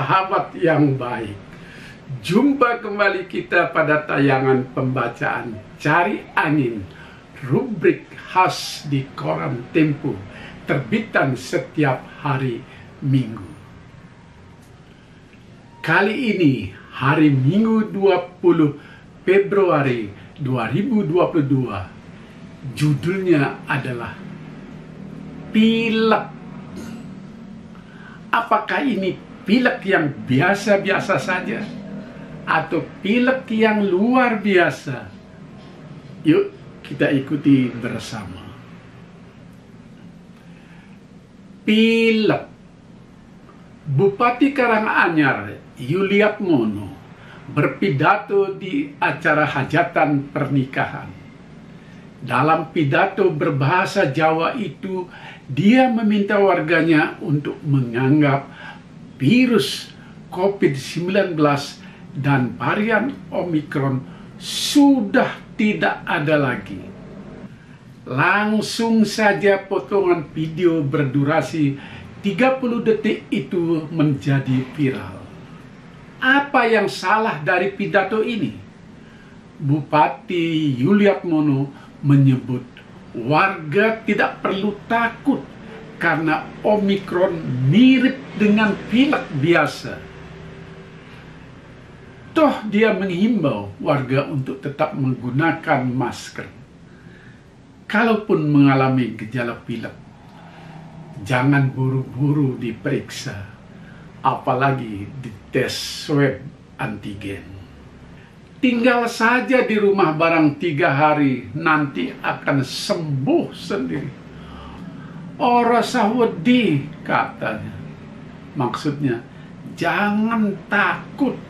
sahabat yang baik. Jumpa kembali kita pada tayangan pembacaan Cari Angin, rubrik khas di Koran Tempo, terbitan setiap hari Minggu. Kali ini hari Minggu 20 Februari 2022. Judulnya adalah pilek. Apakah ini pilek yang biasa-biasa saja atau pilek yang luar biasa? Yuk kita ikuti bersama. Pilek. Bupati Karanganyar Yuliatmono berpidato di acara hajatan pernikahan. Dalam pidato berbahasa Jawa itu, dia meminta warganya untuk menganggap virus COVID-19 dan varian Omikron sudah tidak ada lagi. Langsung saja potongan video berdurasi 30 detik itu menjadi viral. Apa yang salah dari pidato ini? Bupati Yuliatmono menyebut warga tidak perlu takut karena Omikron mirip dengan pilek biasa. Toh dia menghimbau warga untuk tetap menggunakan masker. Kalaupun mengalami gejala pilek, jangan buru-buru diperiksa, apalagi dites swab antigen. Tinggal saja di rumah barang 3 hari, nanti akan sembuh sendiri. Ora usah wedi, katanya. Maksudnya, jangan takut.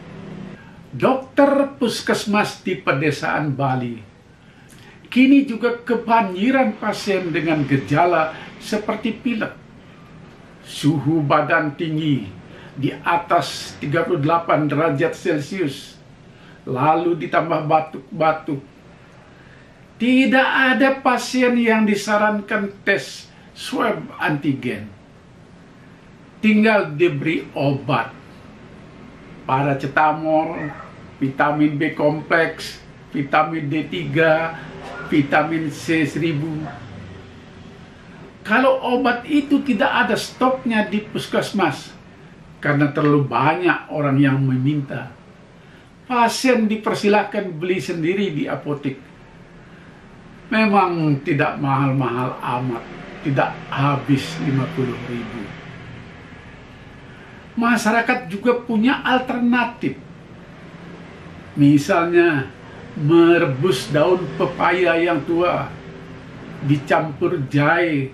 Dokter puskesmas di pedesaan Bali kini juga kebanjiran pasien dengan gejala seperti pilek. Suhu badan tinggi di atas 38 derajat Celcius, lalu ditambah batuk-batuk. Tidak ada pasien yang disarankan tes swab antigen. Tinggal diberi obat, paracetamol, vitamin B kompleks, vitamin D3, vitamin C1000. Kalau obat itu tidak ada stoknya di puskesmas karena terlalu banyak orang yang meminta, pasien dipersilahkan beli sendiri di apotek. Memang tidak mahal-mahal amat, tidak habis 50.000. Masyarakat juga punya alternatif. Misalnya merebus daun pepaya yang tua, dicampur jahe,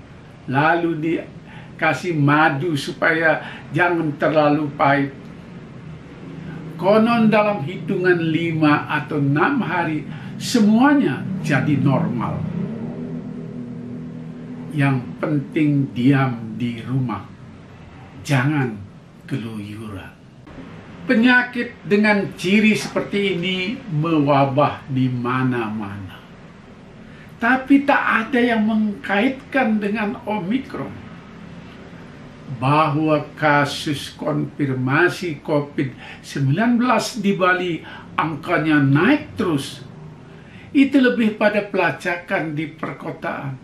lalu dikasih madu supaya jangan terlalu pahit. Konon dalam hitungan 5 atau 6 hari semuanya jadi normal. Yang penting diam di rumah, jangan keluyuran. Penyakit dengan ciri seperti ini mewabah di mana-mana. Tapi tak ada yang mengkaitkan dengan Omikron. Bahwa kasus konfirmasi COVID-19 di Bali angkanya naik terus, itu lebih pada pelacakan di perkotaan,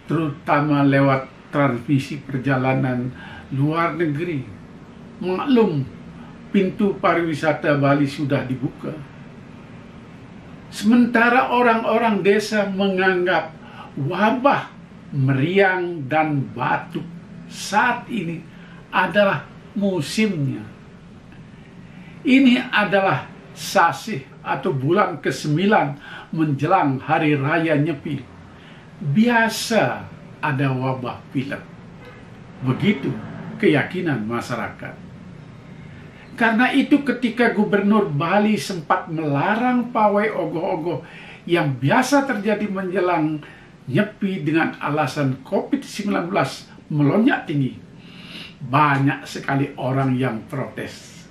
terutama lewat transmisi perjalanan luar negeri. Maklum, pintu pariwisata Bali sudah dibuka. Sementara orang-orang desa menganggap wabah meriang dan batuk saat ini adalah musimnya. Ini adalah sasih atau bulan ke-9 menjelang Hari Raya Nyepi. Biasa ada wabah pilek. Begitu keyakinan masyarakat. Karena itu ketika Gubernur Bali sempat melarang pawai ogoh-ogoh yang biasa terjadi menjelang Nyepi dengan alasan COVID-19 melonjak tinggi, banyak sekali orang yang protes.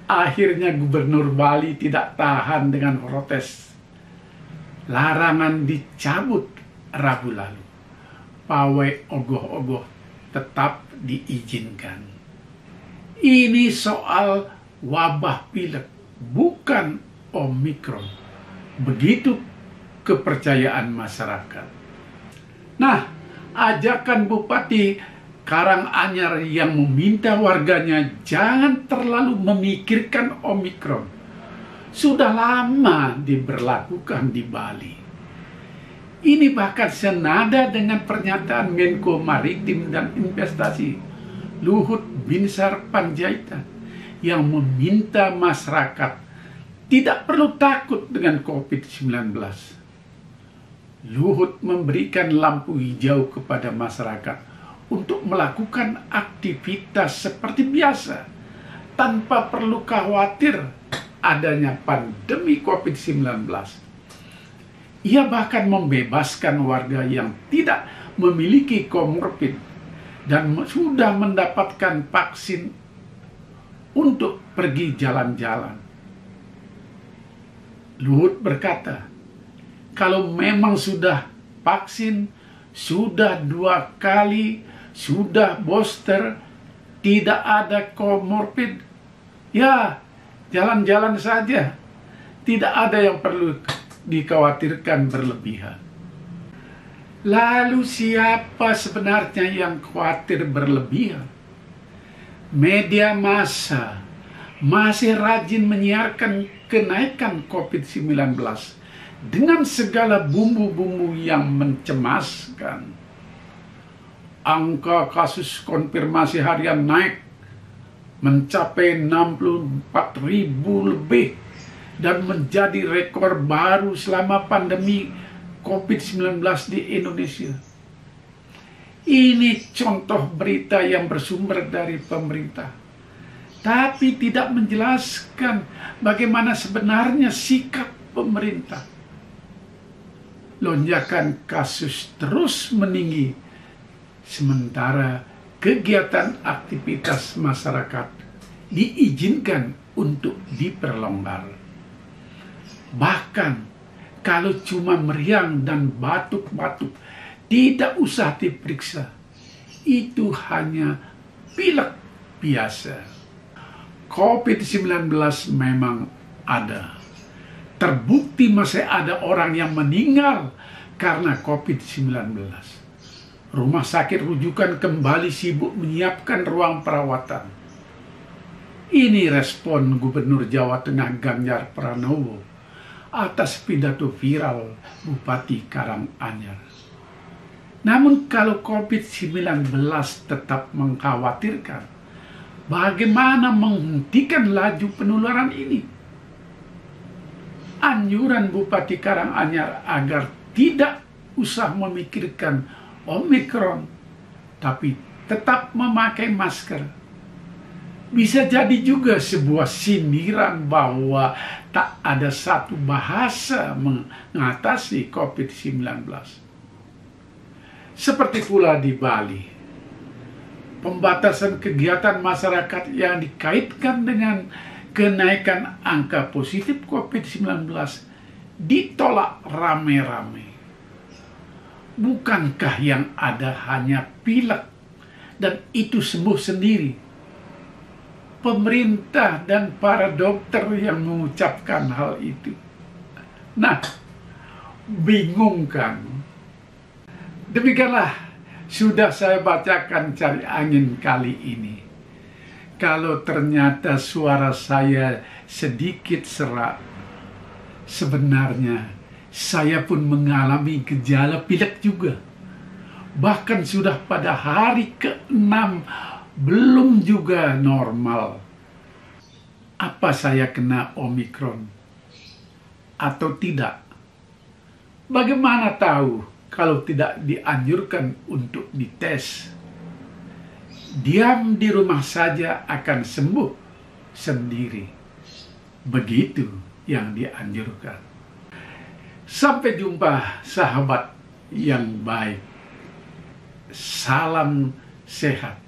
Akhirnya Gubernur Bali tidak tahan dengan protes. Larangan dicabut Rabu lalu. Pawai ogoh-ogoh tetap diizinkan. Ini soal wabah pilek, bukan Omikron. Begitu kepercayaan masyarakat. Nah, ajakan Bupati Karanganyar yang meminta warganya jangan terlalu memikirkan Omikron sudah lama diberlakukan di Bali. Ini bahkan senada dengan pernyataan Menko Maritim dan Investasi Luhut Binsar Panjaitan yang meminta masyarakat tidak perlu takut dengan COVID-19. Luhut memberikan lampu hijau kepada masyarakat untuk melakukan aktivitas seperti biasa tanpa perlu khawatir adanya pandemi COVID-19. Ia bahkan membebaskan warga yang tidak memiliki komorbid dan sudah mendapatkan vaksin untuk pergi jalan-jalan. Luhut berkata, kalau memang sudah vaksin, sudah 2 kali, sudah booster, tidak ada komorbid, ya jalan-jalan saja. Tidak ada yang perlu dikhawatirkan berlebihan. Lalu siapa sebenarnya yang khawatir berlebihan? Media massa masih rajin menyiarkan kenaikan COVID-19 dengan segala bumbu-bumbu yang mencemaskan. Angka kasus konfirmasi harian naik mencapai 64.000 lebih dan menjadi rekor baru selama pandemi COVID-19 di Indonesia. Ini contoh berita yang bersumber dari pemerintah, tapi tidak menjelaskan bagaimana sebenarnya sikap pemerintah. Lonjakan kasus terus meninggi, sementara kegiatan aktivitas masyarakat diizinkan untuk diperlonggar. Bahkan kalau cuma meriang dan batuk-batuk, tidak usah diperiksa. Itu hanya pilek biasa. COVID-19 memang ada. Terbukti masih ada orang yang meninggal karena COVID-19. Rumah sakit rujukan kembali sibuk menyiapkan ruang perawatan. Ini respon Gubernur Jawa Tengah Ganjar Pranowo atas pidato viral Bupati Karanganyar. Namun kalau COVID-19 tetap mengkhawatirkan, bagaimana menghentikan laju penularan ini? Anjuran Bupati Karanganyar agar tidak usah memikirkan Omikron, tapi tetap memakai masker. Bisa jadi juga sebuah sindiran bahwa tak ada satu bahasa mengatasi COVID-19. Seperti pula di Bali, pembatasan kegiatan masyarakat yang dikaitkan dengan kenaikan angka positif COVID-19 ditolak rame-rame. Bukankah yang ada hanya pilek dan itu sembuh sendiri? Pemerintah dan para dokter yang mengucapkan hal itu. Nah, bingung kan? Demikianlah sudah saya bacakan Cari Angin kali ini. Kalau ternyata suara saya sedikit serak, sebenarnya saya pun mengalami gejala pilek juga. Bahkan sudah pada hari ke-6 belum juga normal. Apa saya kena Omikron atau tidak? Bagaimana tahu kalau tidak dianjurkan untuk dites? Diam di rumah saja akan sembuh sendiri. Begitu yang dianjurkan. Sampai jumpa sahabat yang baik. Salam sehat.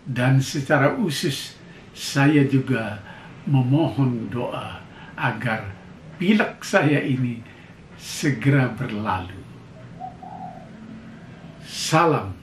Dan secara khusus saya juga memohon doa agar pilek saya ini segera berlalu. Salam.